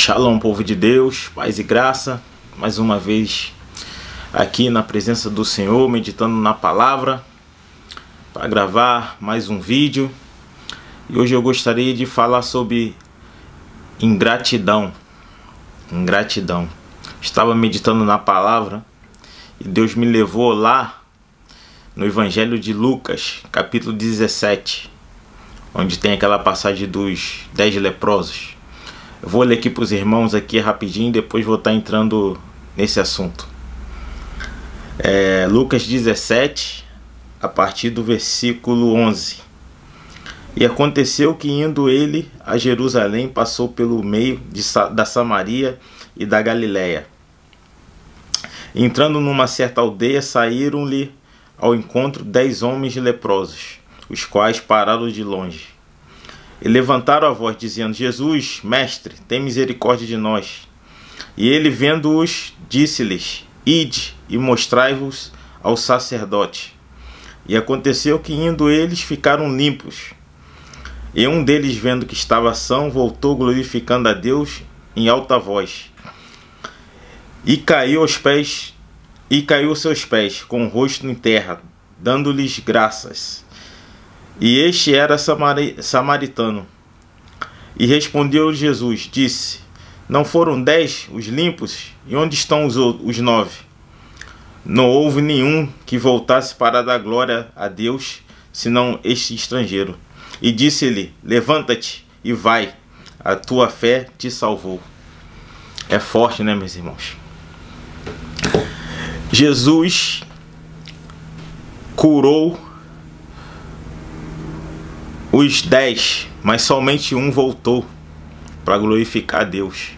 Shalom, povo de Deus, paz e graça, mais uma vez aqui na presença do Senhor, meditando na palavra, para gravar mais um vídeo. E hoje eu gostaria de falar sobre ingratidão. Estava meditando na palavra e Deus me levou lá no Evangelho de Lucas, capítulo 17, onde tem aquela passagem dos 10 leprosos. Eu vou ler aqui para os irmãos aqui rapidinho e depois vou estar entrando nesse assunto. Lucas 17, a partir do versículo 11. E aconteceu que, indo ele a Jerusalém, passou pelo meio da Samaria e da Galiléia. Entrando numa certa aldeia, saíram-lhe ao encontro 10 homens leprosos, os quais pararam de longe. E levantaram a voz, dizendo: Jesus, mestre, tem misericórdia de nós. E ele, vendo-os, disse-lhes: Ide e mostrai-vos ao sacerdote. E aconteceu que, indo eles, ficaram limpos. E um deles, vendo que estava são, voltou glorificando a Deus em alta voz. E caiu aos seus pés, com o rosto em terra, dando-lhes graças. E este era samaritano. E respondeu Jesus, disse: Não foram 10 os limpos? E onde estão os 9? Não houve nenhum que voltasse para dar glória a Deus, senão este estrangeiro. E disse-lhe: Levanta-te e vai, a tua fé te salvou. É forte, né, meus irmãos? Jesus curou os 10, mas somente um voltou para glorificar a Deus.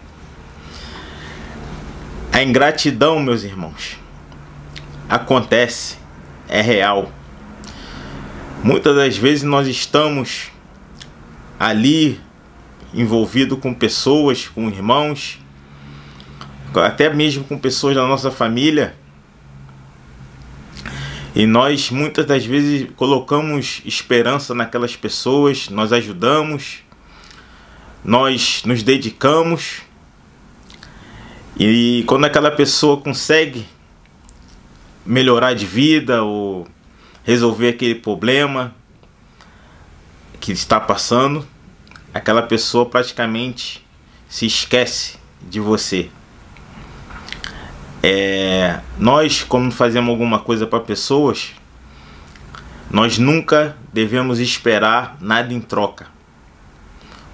A ingratidão, meus irmãos, acontece, é real. Muitas das vezes nós estamos ali envolvidos com pessoas, com irmãos, até mesmo com pessoas da nossa família. E nós muitas das vezes colocamos esperança naquelas pessoas, nós ajudamos, nós nos dedicamos. E quando aquela pessoa consegue melhorar de vida ou resolver aquele problema que está passando, aquela pessoa praticamente se esquece de você. Nós, quando fazemos alguma coisa para pessoas, nós nunca devemos esperar nada em troca.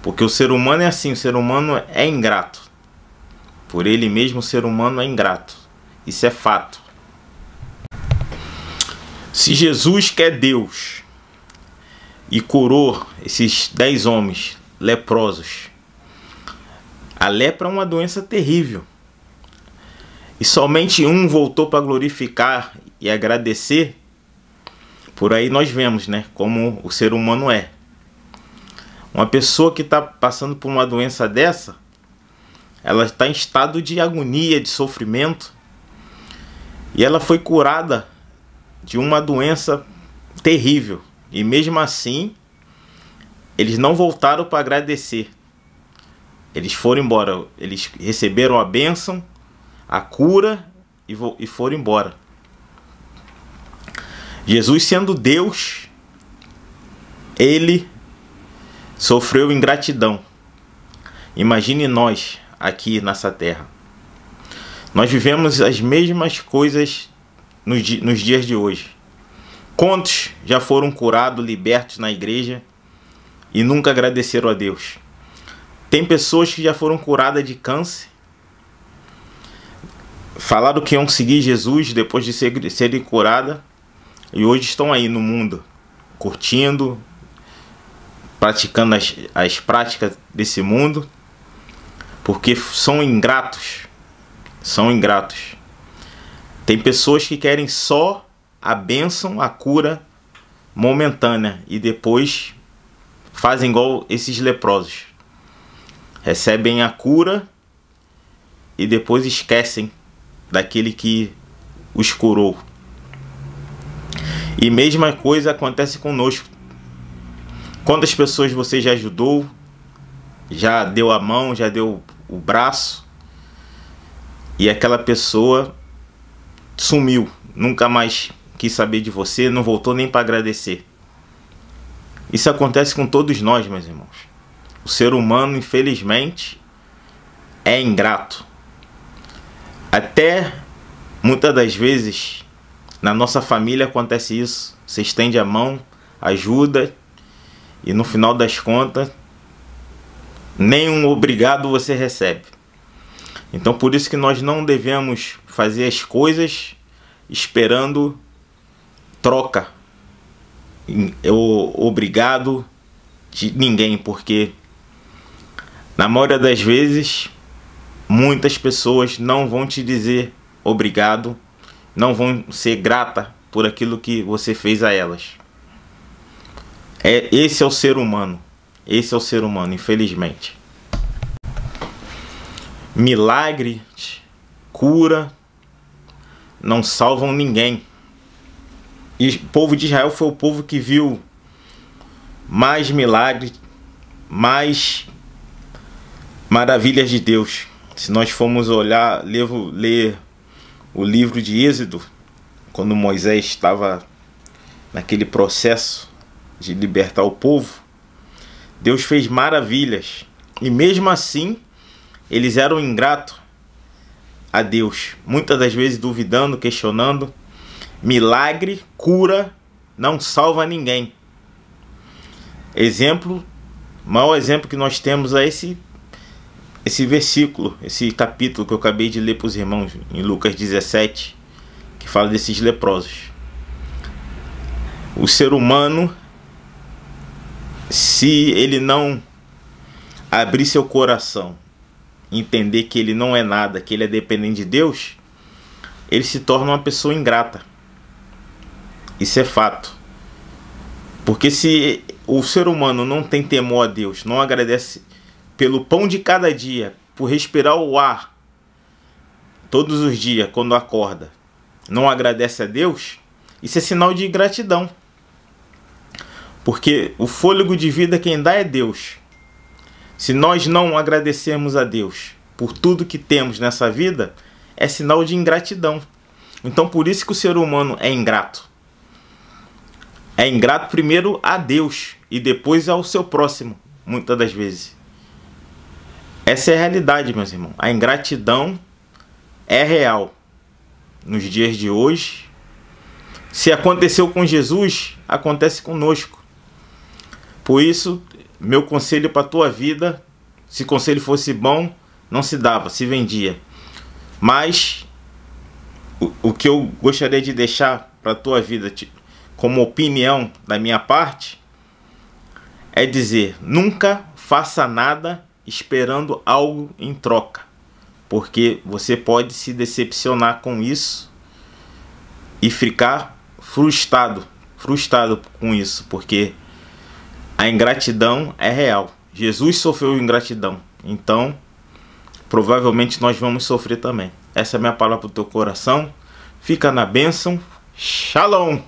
Porque o ser humano é assim, o ser humano é ingrato. Por ele mesmo o ser humano é ingrato. Isso é fato. Se Jesus, que é Deus, e curou esses 10 homens leprosos, a lepra é uma doença terrível. E somente um voltou para glorificar e agradecer. Por aí nós vemos, né, como o ser humano é. Uma pessoa que está passando por uma doença dessa, ela está em estado de agonia, de sofrimento. E ela foi curada de uma doença terrível. E mesmo assim, eles não voltaram para agradecer. Eles foram embora. Eles receberam a bênção, a cura e foram embora. Jesus, sendo Deus, ele sofreu ingratidão. Imagine nós aqui nessa terra. Nós vivemos as mesmas coisas nos dias de hoje. Quantos já foram curados, libertos na igreja e nunca agradeceram a Deus? Tem pessoas que já foram curadas de câncer, falaram que iam seguir Jesus depois de serem curadas e hoje estão aí no mundo, curtindo, praticando as práticas desse mundo, porque são ingratos. Tem pessoas que querem só a bênção, a cura momentânea e depois fazem igual esses leprosos. Recebem a cura e depois esquecem daquele que os curou. E mesma coisa acontece conosco. Quantas pessoas você já ajudou, já deu a mão, já deu o braço, e aquela pessoa sumiu, nunca mais quis saber de você, não voltou nem para agradecer. Isso acontece com todos nós, meus irmãos. O ser humano, infelizmente, é ingrato. Até muitas das vezes na nossa família acontece isso. Você estende a mão, ajuda, e no final das contas nem um obrigado você recebe. Então por isso que nós não devemos fazer as coisas esperando troca, obrigado de ninguém, porque na maioria das vezes muitas pessoas não vão te dizer obrigado, não vão ser grata por aquilo que você fez a elas. Esse é o ser humano. Esse é o ser humano, infelizmente. Milagre, cura, não salvam ninguém. E o povo de Israel foi o povo que viu mais milagres, mais maravilhas de Deus. Se nós formos olhar, ler o livro de Êxodo, quando Moisés estava naquele processo de libertar o povo, Deus fez maravilhas. E mesmo assim, eles eram ingratos a Deus. Muitas das vezes duvidando, questionando. Milagre, cura, não salva ninguém. Exemplo, o maior exemplo que nós temos é esse versículo, esse capítulo que eu acabei de ler para os irmãos, em Lucas 17, que fala desses leprosos. O ser humano, se ele não abrir seu coração, entender que ele não é nada, que ele é dependente de Deus, ele se torna uma pessoa ingrata. Isso é fato. Porque se o ser humano não tem temor a Deus, não agradece pelo pão de cada dia, por respirar o ar todos os dias quando acorda, não agradece a Deus, isso é sinal de ingratidão. Porque o fôlego de vida quem dá é Deus. Se nós não agradecermos a Deus por tudo que temos nessa vida, é sinal de ingratidão. Então por isso que o ser humano é ingrato. É ingrato primeiro a Deus e depois ao seu próximo, muitas das vezes. Essa é a realidade, meus irmãos. A ingratidão é real nos dias de hoje. Se aconteceu com Jesus, acontece conosco. Por isso, meu conselho para a tua vida, se conselho fosse bom, não se dava, se vendia. Mas o que eu gostaria de deixar para a tua vida como opinião da minha parte é dizer: nunca faça nada esperando algo em troca, porque você pode se decepcionar com isso e ficar frustrado com isso, porque a ingratidão é real. Jesus sofreu ingratidão, então provavelmente nós vamos sofrer também. Essa é a minha palavra para o teu coração. Fica na bênção. Shalom.